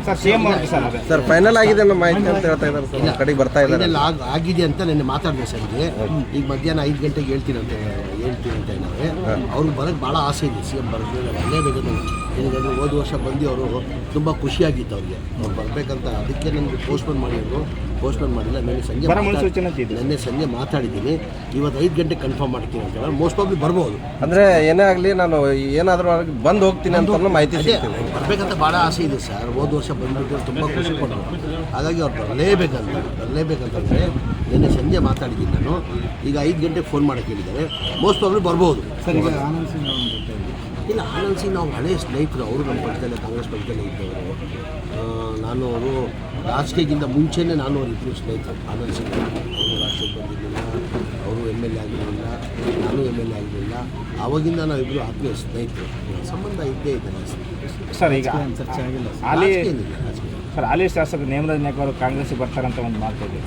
Sir CM ಅವ್ರಿಗೆ sir final ಆಗಿದೆ ಅನ್ನೋ ಮಾಹಿತಿ ಅಂತ ಹೇಳ್ತಾ ಇದ್ದಾರೆ ಸರ್, ಕಡೆಗೆ ಬರ್ತಾ ಇದ್ದಾರೆ. ಆಗಿದೆ ಅಂತ ನೆನ್ನೆ ಮಾತಾಡಿದೆ ಸಂಜೆ. ಈಗ ಮಧ್ಯಾಹ್ನ 5 ಗಂಟೆಗೆ ಹೇಳ್ತೀನಿ ಅಂತ ಏನಾದ್ರೆ ಅವ್ರಿಗೆ ಬರೋಕ್ಕೆ ಭಾಳ ಆಸೆ ಇದೆ. ಸಿಎಂ ಬರೋದು ಬರಲೇಬೇಕು. ಏನಿದೆ ಹೋದ ವರ್ಷ ಬಂದು ಅವರು ತುಂಬ ಖುಷಿಯಾಗಿತ್ತು ಅವ್ರಿಗೆ, ಅವ್ರು ಬರಬೇಕಂತ. ಅದಕ್ಕೆ ನನಗೆ ಪೋಸ್ಟ್ಪೋನ್ ಮಾಡಿಲ್ಲ. ನೆನ್ನೆ ಸಂಜೆ ಮಾತಾಡಿದ್ದೀನಿ. ಇವತ್ತು 5 ಗಂಟೆಗೆ ಕನ್ಫರ್ಮ್ ಮಾಡ್ತೀನಿ ಅಂತ ಹೇಳಿ ಮೋಸ್ಟ್ ಪ್ರಾಬ್ಲಿ ಬರ್ಬೋದು. ಅಂದರೆ ಏನೇ ಆಗಲಿ ನಾನು ಏನಾದರೂ ಬಂದು ಹೋಗ್ತೀನಿ ಅಂತ ಮಾಹಿತಿ ಸಿಗ್ತೀನಿ. ಬರಬೇಕಂತ ಭಾಳ ಆಸೆ ಇದೆ ಸರ್. ಹೋದ ವರ್ಷ ಬಂದುಬಿಟ್ಟು ತುಂಬ ಖುಷಿ ಪಟ್ಟರು. ಹಾಗಾಗಿ ಅವ್ರು ಬರಲೇಬೇಕಂತಂದರೆ ನೆನ್ನೆ ಸಂಜೆ ಮಾತಾಡಿದ್ದೀನಿ ನಾನು. ಈಗ 5 ಗಂಟೆಗೆ ಫೋನ್ ಮಾಡೋಕ್ಕೆ ಹೇಳಿದ್ದಾರೆ. ಮೋಸ್ಟ್ ಪ್ರಾಬ್ಲಿ ಬರ್ಬೋದು ಸರ್. ಈಗ ಇಲ್ಲ, ಆನಂದ್ ಸಿಂಗ್ ನಾವು ಹಳೆಯ ಸ್ನೇಹಿತರು. ಅವರು ನಮ್ಮ ಪಕ್ಷದಲ್ಲೇ, ಕಾಂಗ್ರೆಸ್ ಪಕ್ಷದಲ್ಲೇ ಇದ್ದವರು. ನಾನು ಅವರು ರಾಜಕೀಯಕ್ಕಿಂತ ಮುಂಚೆನೇ ನಾನು ಅವ್ರು ಇಬ್ಬರು ಸ್ನೇಹಿತರು. ಆನಂದ್ ಸಿಂಗ್ ಅವರು ರಾಷ್ಟ್ರಕ್ಕೆ ಬಂದಿರಲಿಲ್ಲ, ಅವರು MLA ಆಗಿರಲಿಲ್ಲ, ನಾನು MLA ಆಗಿರಲಿಲ್ಲ. ಆವಾಗಿಂದ ನಾವಿಬ್ಬರು ಆತ್ಮೀಯ ಸ್ನೇಹಿತರು. ಸಂಬಂಧ ಇದ್ದೇ ಇದೆ ಸರ್. ಈಗ ಹಾಲಿ ಶಾಸಕರು ನೇಮರಾಜ್ ನಾಯ್ಕ ಅವರು ಕಾಂಗ್ರೆಸ್ಗೆ ಬರ್ತಾರಂತ ಒಂದು ಮಾತು ಇದೆ.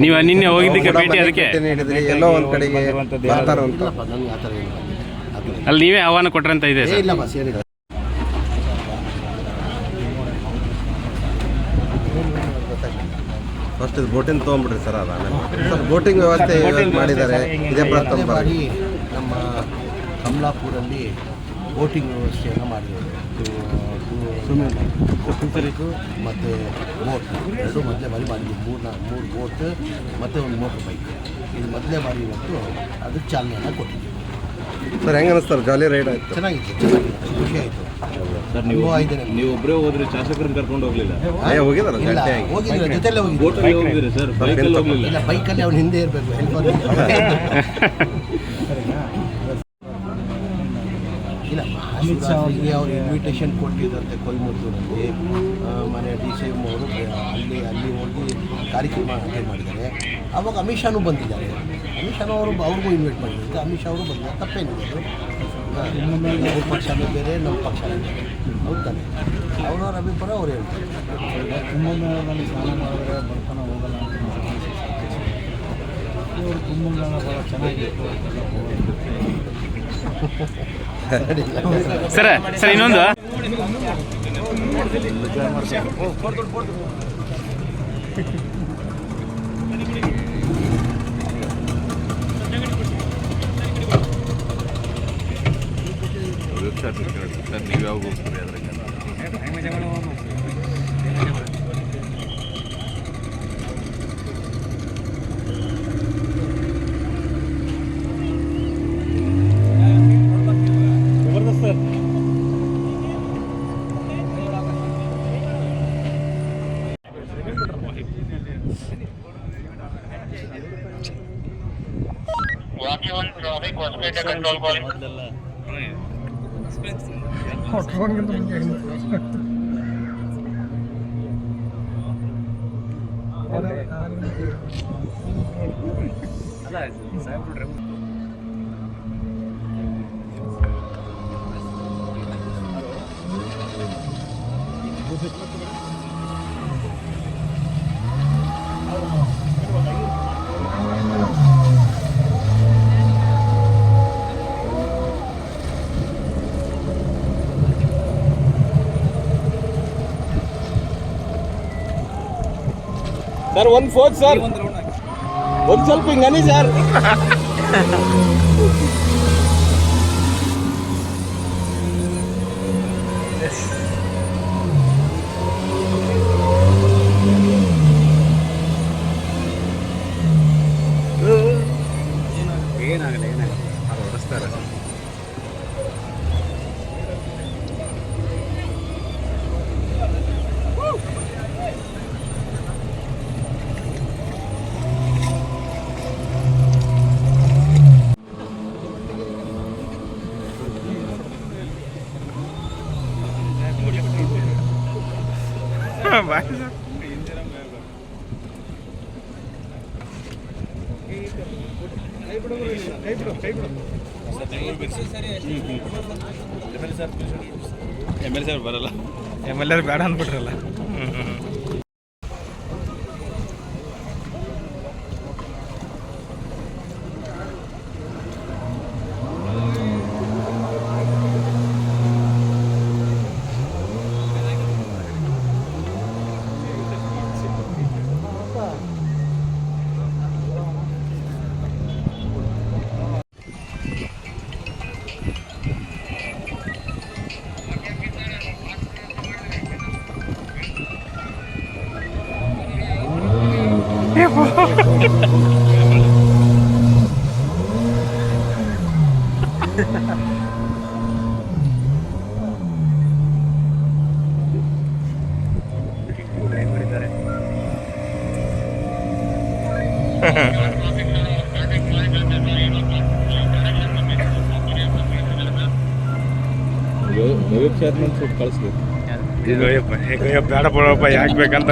ನೀವು ನಿನ್ನೆ ಹೋಗಿದ್ದಕ್ಕೆ ಭೇಟಿ ಅದಕ್ಕೆ ಎಲ್ಲೋ ಒಂದು ಕಡೆಗೆ ಅಲ್ಲಿ ನೀವೇ ಆಹ್ವಾನ ಕೊಟ್ರಂತ ಇದೆ ಸರ್. ಇಲ್ಲ ಬಸ್ ಏನಿದೆ. ಫಸ್ಟ್ ಇದು ಬೋಟಿಂಗ್ ತೊಗೊಂಡ್ಬಿಡ್ರಿ ಸರ್. ಅದಾದ್ಮೇಲೆ ಸರ್ ಬೋಟಿಂಗ್ ವ್ಯವಸ್ಥೆ ಮಾಡಿದ್ದಾರೆ. ಇದೇ ಪ್ರಥಮ ಬಾರಿ ನಮ್ಮ ಕಮಲಾಪುರಲ್ಲಿ ಬೋಟಿಂಗ್ ವ್ಯವಸ್ಥೆಯನ್ನು ಮಾಡಿದ್ದಾರೆ. ಮತ್ತು ಬೋಟ್ ಎರಡು ಮೊದಲೇ ಬಾರಿ ಮಾಡಿದ್ವಿ. ಮೂರು ಬೋಟ್ ಮತ್ತು ಒಂದು ಮೋಟ್ರ್ ಬೈಕ್. ಇದು ಮೊದಲೇ ಬಾರಿ ಇವತ್ತು ಅದಕ್ಕೆ ಚಾಲನೆಯನ್ನು ಕೊಟ್ಟಿದ್ದೀವಿ ಸರ್. ಹೆಂಗೆ ಅನಿಸ್ತಾರೆ? ಜಾಲಿ ರೈಡ್ ಆಯಿತು, ಚೆನ್ನಾಗಿತ್ತು, ಖುಷಿ ಆಯಿತು ಸರ್. ನೀವು ಒಬ್ಬರೇ ಹೋದ್ರಿ, ಶಾಸಕರನ್ನ ಕರ್ಕೊಂಡು ಹೋಗಲಿಲ್ಲ? ಹೋಗಿದಾರ ಹೋಗಿಲ್ಲ, ಜೊತೆಲ್ಲೇ ಹೋಗಿದ್ರಿ ಸರ್. ಬೈಕಲ್ಲಿ ಹೋಗಲಿಲ್ಲ? ಇಲ್ಲ, ಬೈಕಲ್ಲಿ ಅವ್ನು ಹಿಂದೆ ಇರಬೇಕು, ಹೆಲ್ಪ್ ಇಲ್ಲ. ಮಹಾಶಿವರಾತ್ರಿಗೆ ಅವ್ರು ಇನ್ವಿಟೇಷನ್ ಕೊಟ್ಟಿದ್ದಂತೆ ಕೊಯಮತ್ತೂರಲ್ಲಿ. ಮನೆ DCM ಅವರು ಅಲ್ಲಿ ಹೋಗಿ ಕಾರ್ಯಕ್ರಮ ಅಟೆಂಡ್ ಮಾಡಿದ್ದಾರೆ. ಆವಾಗ ಅಮಿತ್ ಶಾನೂ ಬಂದಿದ್ದಾರೆ. ಅಮಿತ್ ಶಾನು ಅವ್ರಿಗೂ ಇನ್ವೈಟ್ ಮಾಡಿದ್ದಾರೆ. ಅಮಿತ್ ಶಾ ಅವರು ಬಂದಿದ್ದಾರೆ. ತಪ್ಪೇನಿದೆ ಅದು. ಅವ್ರ ಪಕ್ಷನೇ ಬೇರೆ, ನಮ್ಮ ಪಕ್ಷನೇ ಬೇರೆ, ಹೌದಾನೆ. ಅವ್ರವ್ರ ಅಭಿಪ್ರಾಯ ಅವ್ರು ಹೇಳ್ತಾರೆ. ಕುಂಭಮೇಳದಲ್ಲಿ ಸ್ನಾನ ಮಾಡಿದ್ರೆ ಬರ್ತಾನೆ ಹೋಗಲ್ಲ ಅಂತ ಇವರು ಕುಂಭಮೇಳ ಭಾಳ ಚೆನ್ನಾಗಿತ್ತು. ಸರ್ ಸರ್ ಇನ್ನೊಂದು ಸರ್, ನೀವು ಯಾವಾಗ ಹೋಗ್ತೀರಿ ಅದ್ರಾಗ? ಸರ್ ಒಂದು ಫೋನ್ ಸರ್, ಒಂದು ಸ್ವಲ್ಪ ಹಿಂಗನಿ ಸರ್. ಏನಾಗಲ್ಲ ಅದು ಹೊಡೆಸ್ತಾರೆ. MLA ಸರ್ ಬರಲ್ಲ. MLA ಬೇಡ ಅಂದ್ಬಿಟ್ರಲ್ಲ. ಕಳಿಸ್ಬೇಕು ಬೇಡ ಬಿಡಪ್ಪ ಯಾಕೆ ಬೇಕಂತ